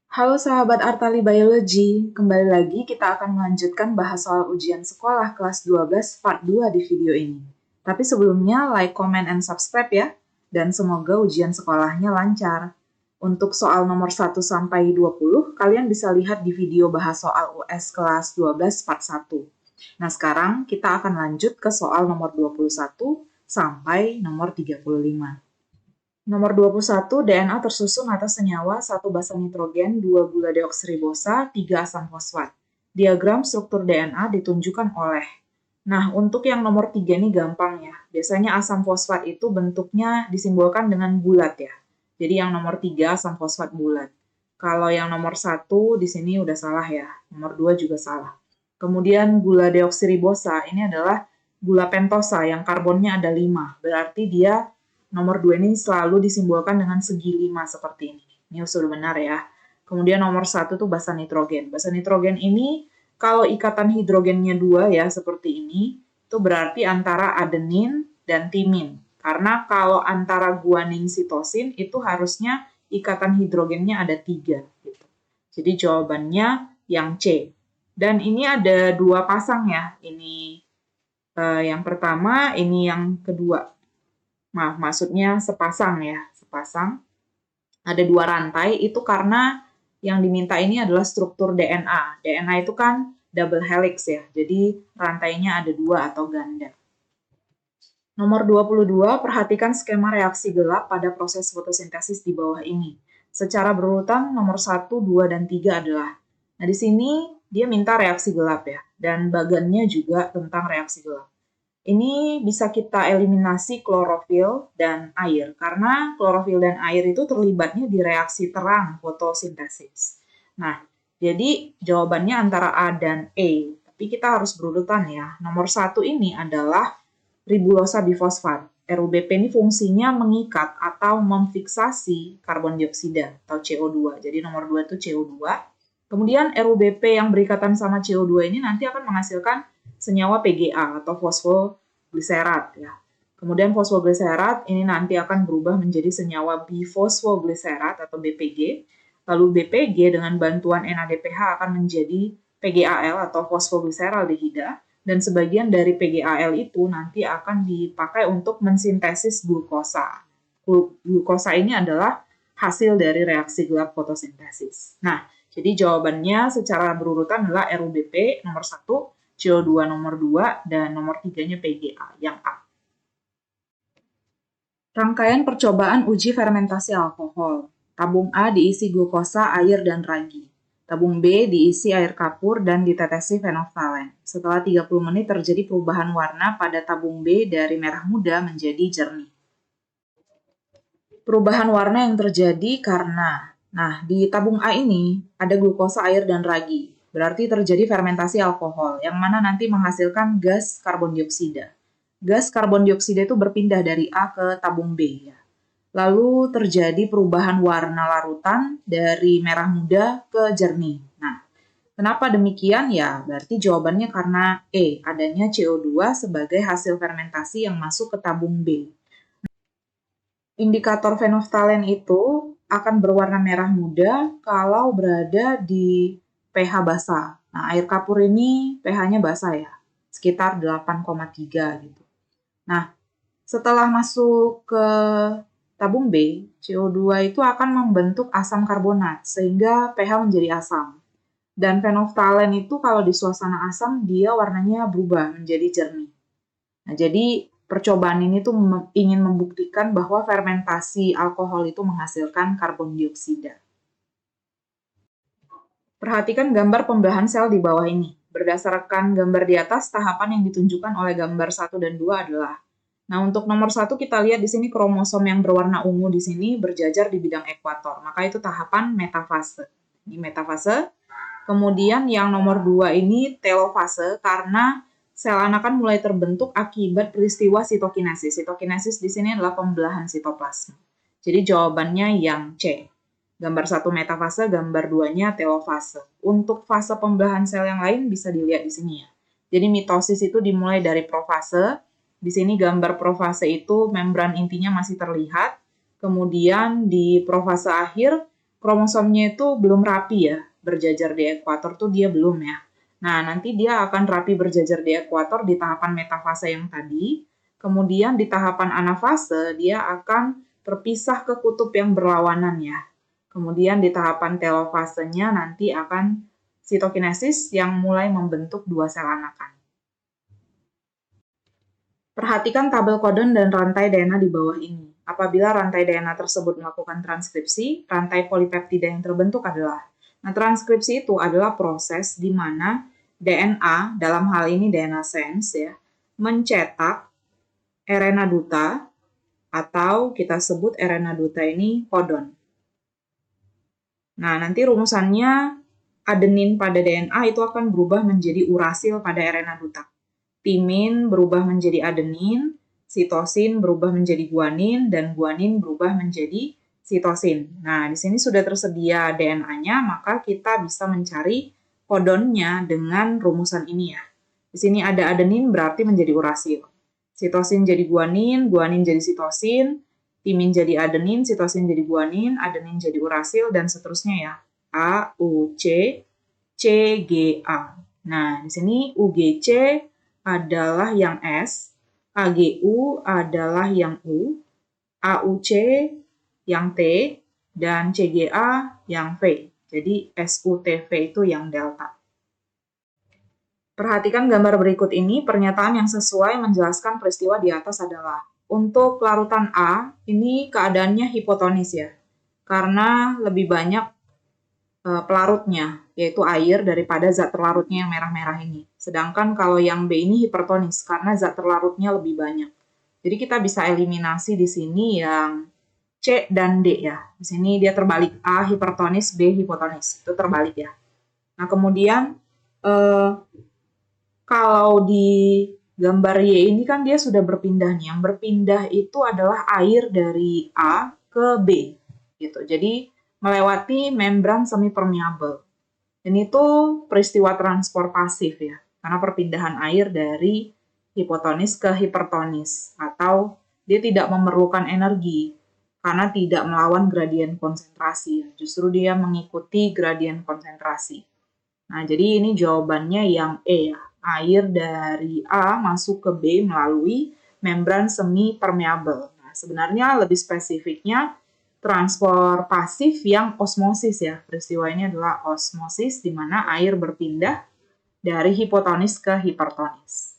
Halo sahabat Artali Biology, kembali lagi kita akan melanjutkan bahas soal ujian sekolah kelas 12 part 2 di video ini. Tapi sebelumnya like, comment, and subscribe ya, dan semoga ujian sekolahnya lancar. Untuk soal nomor 1 sampai 20, kalian bisa lihat di video bahas soal US kelas 12 part 1. Nah sekarang kita akan lanjut ke soal nomor 21 sampai nomor 35. Nomor 21, DNA tersusun atas senyawa 1 basa nitrogen, 2 gula deoksiribosa, 3 asam fosfat. Diagram struktur DNA ditunjukkan oleh. Nah, untuk yang nomor 3 ini gampang ya. Biasanya asam fosfat itu bentuknya disimbolkan dengan bulat ya. Jadi yang nomor 3 asam fosfat bulat. Kalau yang nomor 1 di sini udah salah ya. Nomor 2 juga salah. Kemudian gula deoksiribosa ini adalah gula pentosa yang karbonnya ada 5. Berarti dia nomor 2 ini selalu disimbolkan dengan segi 5 seperti ini. Ini sudah benar ya. Kemudian nomor 1 tuh basa nitrogen. Basa nitrogen ini kalau ikatan hidrogennya 2 ya seperti ini, itu berarti antara adenin dan timin. Karena kalau antara guanin sitosin itu harusnya ikatan hidrogennya ada 3. Gitu. Jadi jawabannya yang C. Dan ini ada 2 pasang ya. Ini yang pertama, ini yang kedua. Maksudnya sepasang ya, sepasang. Ada 2 rantai, itu karena yang diminta ini adalah struktur DNA. DNA itu kan double helix ya, jadi rantainya ada 2 atau ganda. Nomor 22, perhatikan skema reaksi gelap pada proses fotosintesis di bawah ini. Secara berurutan, nomor 1, 2, dan 3 adalah. Nah, di sini dia minta reaksi gelap ya, dan bagannya juga tentang reaksi gelap. Ini bisa kita eliminasi klorofil dan air, karena klorofil dan air itu terlibatnya di reaksi terang fotosintesis. Nah, jadi jawabannya antara A dan E, tapi kita harus berurutan ya. Nomor 1 ini adalah ribulosa bifosfat. RUBP ini fungsinya mengikat atau memfiksasi karbon dioksida atau CO2. Jadi nomor 2 itu CO2. Kemudian RUBP yang berikatan sama CO2 ini nanti akan menghasilkan senyawa PGA atau fosfogliserat ya. Kemudian fosfogliserat ini nanti akan berubah menjadi senyawa bifosfogliserat atau BPG. Lalu BPG dengan bantuan NADPH akan menjadi PGAL atau fosfogliseraldehida, dan sebagian dari PGAL itu nanti akan dipakai untuk mensintesis glukosa. Glukosa ini adalah hasil dari reaksi gelap fotosintesis. Nah, jadi jawabannya secara berurutan adalah RUBP nomor 1, CO2 nomor 2, dan nomor 3-nya PGA, yang A. Rangkaian percobaan uji fermentasi alkohol. Tabung A diisi glukosa, air, dan ragi. Tabung B diisi air kapur dan ditetesi fenoftalen. Setelah 30 menit terjadi perubahan warna pada tabung B dari merah muda menjadi jernih. Perubahan warna yang terjadi karena, di tabung A ini ada glukosa, air, dan ragi. Berarti terjadi fermentasi alkohol, yang mana nanti menghasilkan gas karbon dioksida. Gas karbon dioksida itu berpindah dari A ke tabung B. Ya. Lalu terjadi perubahan warna larutan dari merah muda ke jernih. Nah, kenapa demikian? Ya, berarti jawabannya karena E, adanya CO2 sebagai hasil fermentasi yang masuk ke tabung B. Indikator fenoftalen itu akan berwarna merah muda kalau berada di pH basa. Nah, air kapur ini pH-nya basa ya, sekitar 8,3 gitu. Nah, setelah masuk ke tabung B, CO2 itu akan membentuk asam karbonat sehingga pH menjadi asam. Dan fenoftalen itu kalau di suasana asam dia warnanya berubah menjadi jernih. Nah, jadi percobaan ini tuh ingin membuktikan bahwa fermentasi alkohol itu menghasilkan karbon dioksida. Perhatikan gambar pembelahan sel di bawah ini. Berdasarkan gambar di atas, tahapan yang ditunjukkan oleh gambar 1 dan 2 adalah. Nah, untuk nomor 1 kita lihat di sini kromosom yang berwarna ungu di sini berjajar di bidang ekuator. Maka itu tahapan metafase. Ini metafase. Kemudian yang nomor 2 ini telofase karena sel anakan mulai terbentuk akibat peristiwa sitokinesis. Sitokinesis di sini adalah pembelahan sitoplasma. Jadi jawabannya yang C. Gambar 1 metafase, gambar 2-nya telofase. Untuk fase pembelahan sel yang lain bisa dilihat di sini ya. Jadi mitosis itu dimulai dari profase. Di sini gambar profase itu membran intinya masih terlihat. Kemudian di profase akhir kromosomnya itu belum rapi ya, berjajar di ekuator tuh dia belum ya. Nah, nanti dia akan rapi berjajar di ekuator di tahapan metafase yang tadi. Kemudian di tahapan anafase, dia akan terpisah ke kutub yang berlawanan ya. Kemudian di tahapan telofasenya nanti akan sitokinesis yang mulai membentuk dua sel anakan. Perhatikan tabel codon dan rantai DNA di bawah ini. Apabila rantai DNA tersebut melakukan transkripsi, rantai polipeptida yang terbentuk adalah. Nah, transkripsi itu adalah proses di mana DNA, dalam hal ini DNA sense ya, mencetak RNA duta atau kita sebut RNA duta ini codon. Nah, nanti rumusannya adenin pada DNA itu akan berubah menjadi urasil pada RNA duta. Timin berubah menjadi adenin, sitosin berubah menjadi guanin, dan guanin berubah menjadi sitosin. Nah, di sini sudah tersedia DNA-nya, maka kita bisa mencari kodonnya dengan rumusan ini ya. Di sini ada adenin berarti menjadi urasil. Sitosin jadi guanin, guanin jadi sitosin, timin jadi adenin, sitosin jadi guanin, adenin jadi urasil, dan seterusnya ya. A, U, C, C, G, A. Nah, di sini UGC adalah yang S, AGU adalah yang U, AUC yang T, dan CGA yang V. Jadi SUTV itu yang delta. Perhatikan gambar berikut ini, pernyataan yang sesuai menjelaskan peristiwa di atas adalah untuk larutan A, ini keadaannya hipotonis ya, karena lebih banyak pelarutnya, yaitu air daripada zat terlarutnya yang merah-merah ini. Sedangkan kalau yang B ini hipertonis, karena zat terlarutnya lebih banyak. Jadi kita bisa eliminasi di sini yang C dan D ya. Di sini dia terbalik, A hipertonis, B hipotonis. Itu terbalik ya. Nah, kemudian kalau di gambar Y ini kan dia sudah berpindah nih. Yang berpindah itu adalah air dari A ke B. Gitu. Jadi melewati membran semipermeabel. Dan itu peristiwa transport pasif ya, karena perpindahan air dari hipotonis ke hipertonis, atau dia tidak memerlukan energi karena tidak melawan gradien konsentrasi, justru dia mengikuti gradien konsentrasi. Nah, jadi ini jawabannya yang E ya, air dari A masuk ke B melalui membran semipermeabel. Nah, sebenarnya lebih spesifiknya transport pasif yang osmosis ya. Peristiwa ini adalah osmosis di mana air berpindah dari hipotonis ke hipertonis.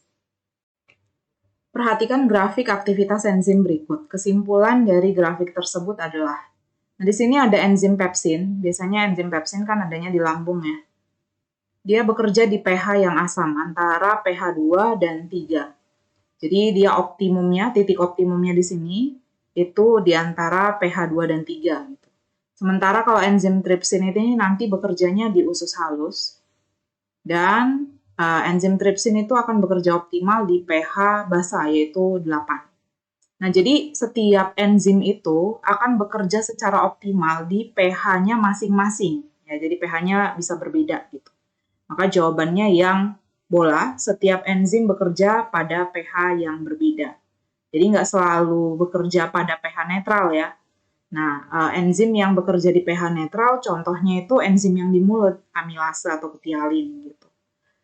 Perhatikan grafik aktivitas enzim berikut. Kesimpulan dari grafik tersebut adalah, nah di sini ada enzim pepsin. Biasanya enzim pepsin kan adanya di lambung ya. Dia bekerja di pH yang asam antara pH 2 dan 3. Jadi dia optimumnya, titik optimumnya di sini itu di antara pH 2 dan 3 gitu. Sementara kalau enzim tripsin ini nanti bekerjanya di usus halus dan enzim tripsin itu akan bekerja optimal di pH basa yaitu 8. Nah, jadi setiap enzim itu akan bekerja secara optimal di pH-nya masing-masing. Ya, jadi pH-nya bisa berbeda gitu. Maka jawabannya yang bola, setiap enzim bekerja pada pH yang berbeda. Jadi nggak selalu bekerja pada pH netral ya. Nah, enzim yang bekerja di pH netral, contohnya itu enzim yang di mulut, amilase atau ketialin gitu.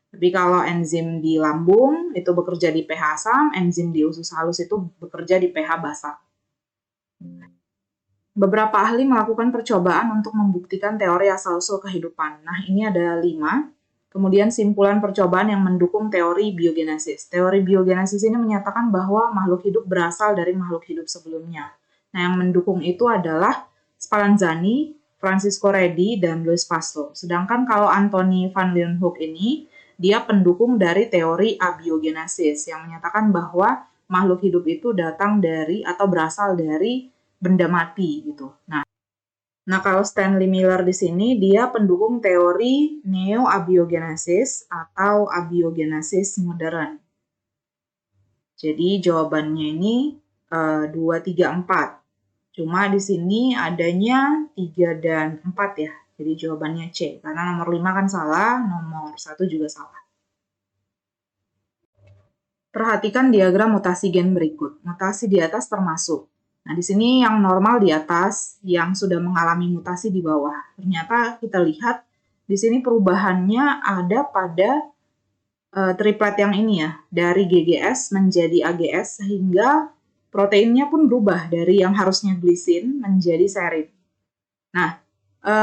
Tapi kalau enzim di lambung itu bekerja di pH asam, enzim di usus halus itu bekerja di pH basa. Beberapa ahli melakukan percobaan untuk membuktikan teori asal-usul kehidupan. Nah, ini ada 5. Kemudian simpulan percobaan yang mendukung teori biogenesis. Teori biogenesis ini menyatakan bahwa makhluk hidup berasal dari makhluk hidup sebelumnya. Nah, yang mendukung itu adalah Spallanzani, Francisco Redi, dan Louis Pasteur. Sedangkan kalau Anthony van Leeuwenhoek ini, dia pendukung dari teori abiogenesis yang menyatakan bahwa makhluk hidup itu datang dari atau berasal dari benda mati gitu. Nah, kalau Stanley Miller di sini, dia pendukung teori neo-abiogenesis atau abiogenesis modern. Jadi jawabannya ini 2, 3, 4. Cuma di sini adanya 3 dan 4 ya. Jadi jawabannya C, karena nomor 5 kan salah, nomor 1 juga salah. Perhatikan diagram mutasi gen berikut. Mutasi di atas termasuk Nah, di sini yang normal di atas, yang sudah mengalami mutasi di bawah. Ternyata kita lihat di sini perubahannya ada pada triplet yang ini ya, dari GGS menjadi AGS sehingga proteinnya pun berubah dari yang harusnya glisin menjadi serin. Nah,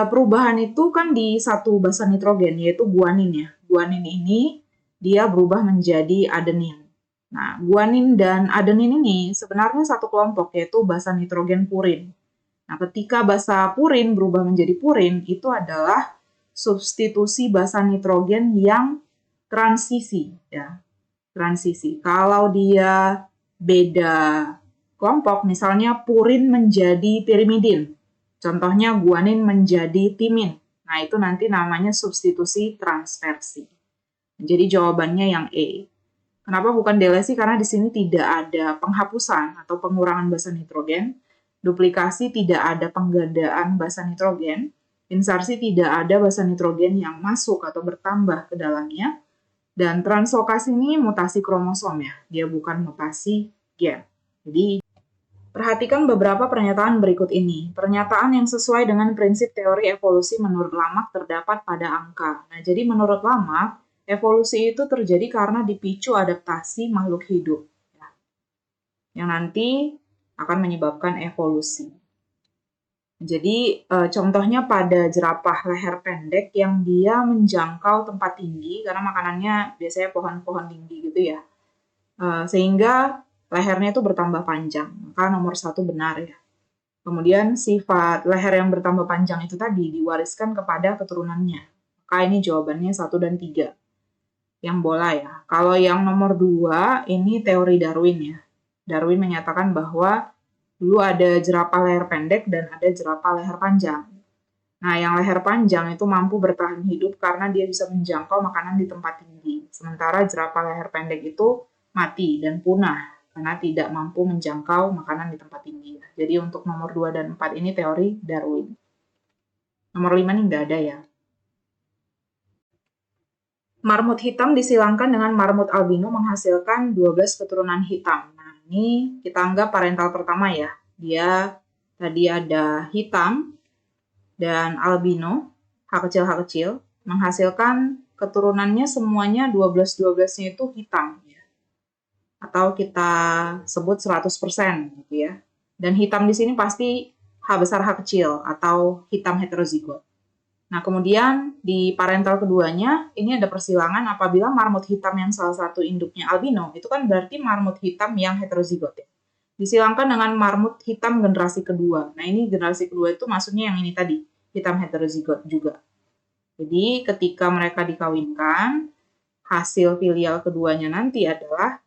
perubahan itu kan di satu basa nitrogen yaitu guanin ya. Guanin ini dia berubah menjadi adenin. Nah, guanin dan adenin ini sebenarnya satu kelompok, yaitu basa nitrogen purin. Nah, ketika basa purin berubah menjadi purin, itu adalah substitusi basa nitrogen yang transisi, ya. Transisi. Kalau dia beda kelompok, misalnya purin menjadi pirimidin, contohnya guanin menjadi timin. Nah, itu nanti namanya substitusi transversi. Jadi jawabannya yang E. Kenapa bukan delesi? Karena di sini tidak ada penghapusan atau pengurangan basa nitrogen, duplikasi tidak ada penggandaan basa nitrogen, insersi tidak ada basa nitrogen yang masuk atau bertambah ke dalamnya, dan translokasi ini mutasi kromosom ya, dia bukan mutasi gen. Jadi perhatikan beberapa pernyataan berikut ini. Pernyataan yang sesuai dengan prinsip teori evolusi menurut Lamarck terdapat pada angka. Nah, jadi menurut Lamarck, evolusi itu terjadi karena dipicu adaptasi makhluk hidup, ya, yang nanti akan menyebabkan evolusi. Jadi contohnya pada jerapah leher pendek yang dia menjangkau tempat tinggi karena makanannya biasanya pohon-pohon tinggi gitu ya, sehingga lehernya itu bertambah panjang. Maka nomor 1 benar ya. Kemudian sifat leher yang bertambah panjang itu tadi diwariskan kepada keturunannya. Maka ini jawabannya 1 dan 3. Yang bola ya. Kalau yang nomor 2 ini teori Darwin ya. Darwin menyatakan bahwa dulu ada jerapah leher pendek dan ada jerapah leher panjang. Nah, yang leher panjang itu mampu bertahan hidup karena dia bisa menjangkau makanan di tempat tinggi. Sementara jerapah leher pendek itu mati dan punah karena tidak mampu menjangkau makanan di tempat tinggi. Jadi untuk nomor 2 dan 4 ini teori Darwin. Nomor 5 ini nggak ada ya. Marmut hitam disilangkan dengan marmut albino menghasilkan 12 keturunan hitam. Nah, ini kita anggap parental pertama ya. Dia tadi ada hitam dan albino, H kecil, menghasilkan keturunannya semuanya 12-12-nya itu hitam. Ya. Atau kita sebut 100% gitu ya. Dan hitam di sini pasti H besar H kecil atau hitam heterozigot. Nah, kemudian di parental keduanya, ini ada persilangan apabila marmut hitam yang salah satu induknya albino, itu kan berarti marmut hitam yang heterozigot ya. Disilangkan dengan marmut hitam generasi kedua. Nah, ini generasi kedua itu maksudnya yang ini tadi, hitam heterozigot juga. Jadi, ketika mereka dikawinkan, hasil filial keduanya nanti adalah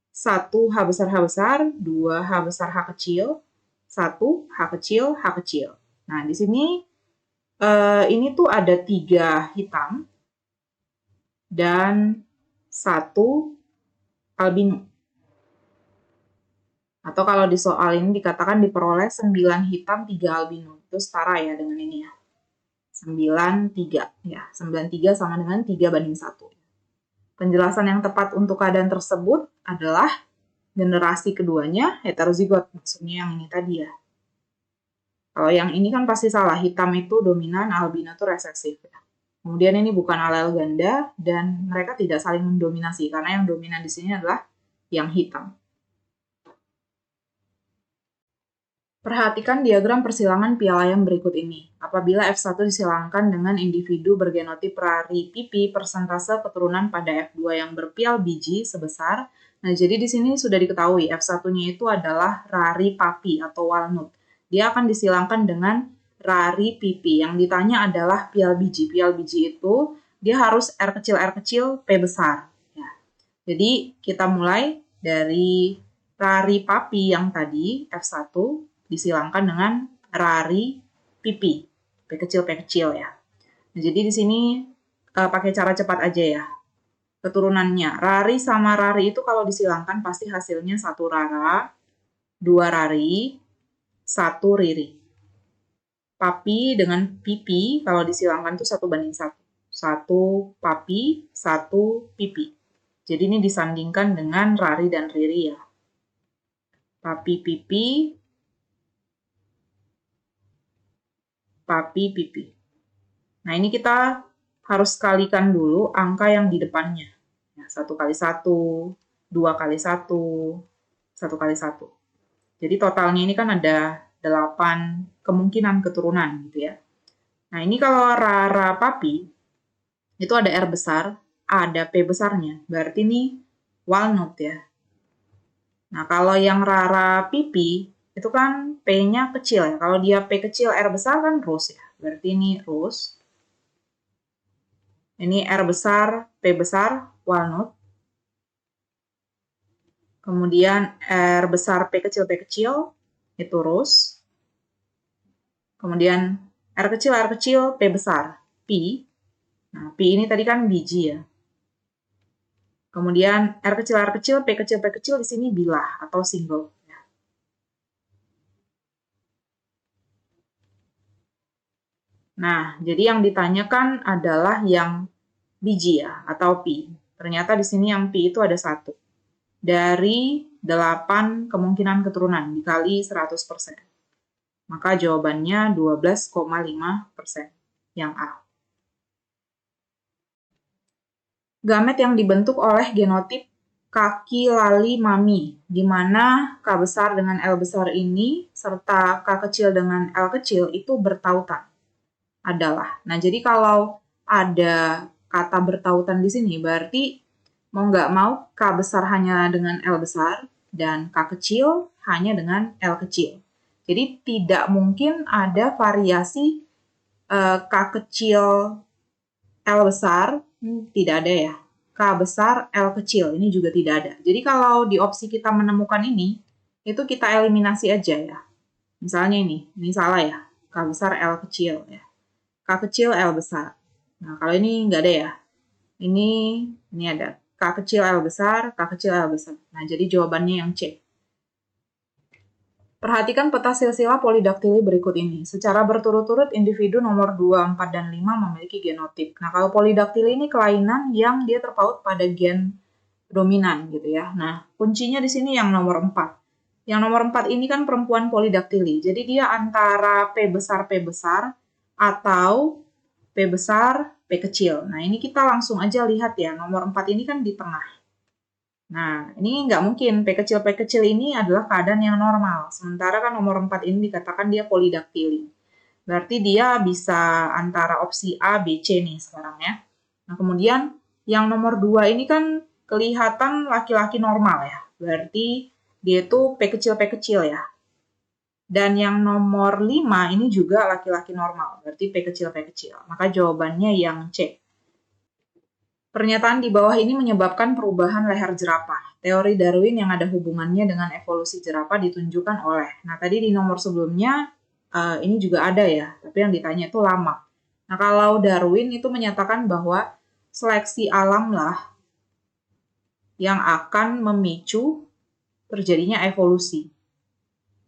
1 H besar, 2 H besar H kecil, 1 H kecil, H kecil. Nah, di sini ini tuh ada 3 hitam dan 1 albino. Atau kalau di soal ini dikatakan diperoleh 9 hitam 3 albino. Itu setara ya dengan ini ya. 93 ya. 93 sama dengan 3:1. Penjelasan yang tepat untuk keadaan tersebut adalah generasi keduanya heterozigot. Maksudnya yang ini tadi ya. Kalau yang ini kan pasti salah, hitam itu dominan, albino itu resesif. Ya. Kemudian ini bukan alel ganda dan mereka tidak saling mendominasi karena yang dominan di sini adalah yang hitam. Perhatikan diagram persilangan piala yang berikut ini. Apabila F1 disilangkan dengan individu bergenotip rari pipi, persentase keturunan pada F2 yang berpial biji sebesar. Nah, jadi di sini sudah diketahui F1-nya itu adalah rari papi atau walnut. Dia akan disilangkan dengan rari pipi. Yang ditanya adalah pial biji. Pial biji itu dia harus R kecil, P besar. Ya. Jadi kita mulai dari rari papi yang tadi, F1, disilangkan dengan rari pipi. P kecil ya. Nah, jadi di sini pakai cara cepat aja ya. Keturunannya. Rari sama rari itu kalau disilangkan pasti hasilnya 1 rara, 2 rari, 1 riri. Papi dengan pipi kalau disilangkan itu 1:1. 1 papi, 1 pipi. Jadi ini disandingkan dengan rari dan riri ya. Papi pipi papi, pipi. Nah, ini kita harus kalikan dulu angka yang di depannya. Ya, 1 kali 1, 2 kali 1, 1 kali 1. Jadi totalnya ini kan ada 8 kemungkinan keturunan gitu ya. Nah, ini kalau Rara Papi, itu ada R besar, ada P besarnya. Berarti ini walnut ya. Nah, kalau yang Rara Pipi, itu kan P-nya kecil ya. Kalau dia P kecil, R besar kan rose ya. Berarti ini rose. Ini R besar, P besar, walnut. Kemudian R besar, P kecil, itu rose. Kemudian R kecil, P besar, pi. Nah, pi ini tadi kan biji ya. Kemudian R kecil, P kecil di sini bilah atau single. Nah, jadi yang ditanyakan adalah yang biji ya, atau pi. Ternyata di sini yang pi itu ada 1. Dari 8 kemungkinan keturunan dikali 100%. Maka jawabannya 12,5%. Yang A. Gamet yang dibentuk oleh genotip kaki lali mami, di mana K besar dengan L besar ini, serta K kecil dengan L kecil itu bertautan. Adalah. Nah, jadi kalau ada kata bertautan di sini, berarti mau nggak mau K besar hanya dengan L besar, dan K kecil hanya dengan L kecil. Jadi tidak mungkin ada variasi K kecil L besar, tidak ada ya. K besar L kecil, ini juga tidak ada. Jadi kalau di opsi kita menemukan ini, itu kita eliminasi aja ya. Misalnya ini salah ya. K besar L kecil ya. K kecil L besar. Nah, kalau ini nggak ada ya. Ini ada. K kecil L besar, K kecil L besar. Nah, jadi jawabannya yang C. Perhatikan peta silsilah polidaktili berikut ini. Secara berturut-turut, individu nomor 2, 4, dan 5 memiliki genotip. Nah, kalau polidaktili ini kelainan yang dia terpaut pada gen dominan gitu ya. Nah, kuncinya di sini yang nomor 4. Yang nomor 4 ini kan perempuan polidaktili. Jadi dia antara P besar atau P besar, P kecil. Nah, ini kita langsung aja lihat ya, nomor 4 ini kan di tengah. Nah, ini nggak mungkin, P kecil ini adalah keadaan yang normal. Sementara kan nomor 4 ini dikatakan dia polidaktili. Berarti dia bisa antara opsi A, B, C nih sekarang ya. Nah, kemudian yang nomor 2 ini kan kelihatan laki-laki normal ya. Berarti dia itu P kecil ya. Dan yang nomor 5 ini juga laki-laki normal, berarti P kecil. Maka jawabannya yang C. Pernyataan di bawah ini menyebabkan perubahan leher jerapah. Teori Darwin yang ada hubungannya dengan evolusi jerapah ditunjukkan oleh. Nah, tadi di nomor sebelumnya ini juga ada ya, tapi yang ditanya itu lama. Nah, kalau Darwin itu menyatakan bahwa seleksi alam lah yang akan memicu terjadinya evolusi.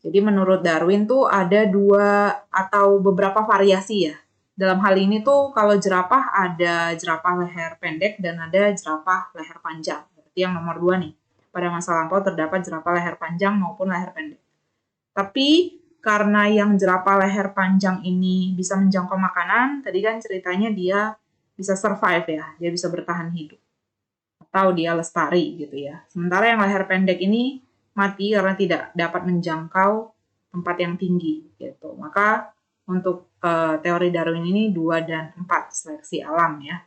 Jadi menurut Darwin tuh ada 2 atau beberapa variasi ya. Dalam hal ini tuh kalau jerapah ada jerapah leher pendek dan ada jerapah leher panjang. Berarti yang nomor 2 nih. Pada masa lampau terdapat jerapah leher panjang maupun leher pendek. Tapi karena yang jerapah leher panjang ini bisa menjangkau makanan, tadi kan ceritanya dia bisa survive ya, dia bisa bertahan hidup. Atau dia lestari gitu ya. Sementara yang leher pendek ini mati karena tidak dapat menjangkau tempat yang tinggi gitu. Maka untuk teori Darwin ini 2 dan 4 seleksi alam ya.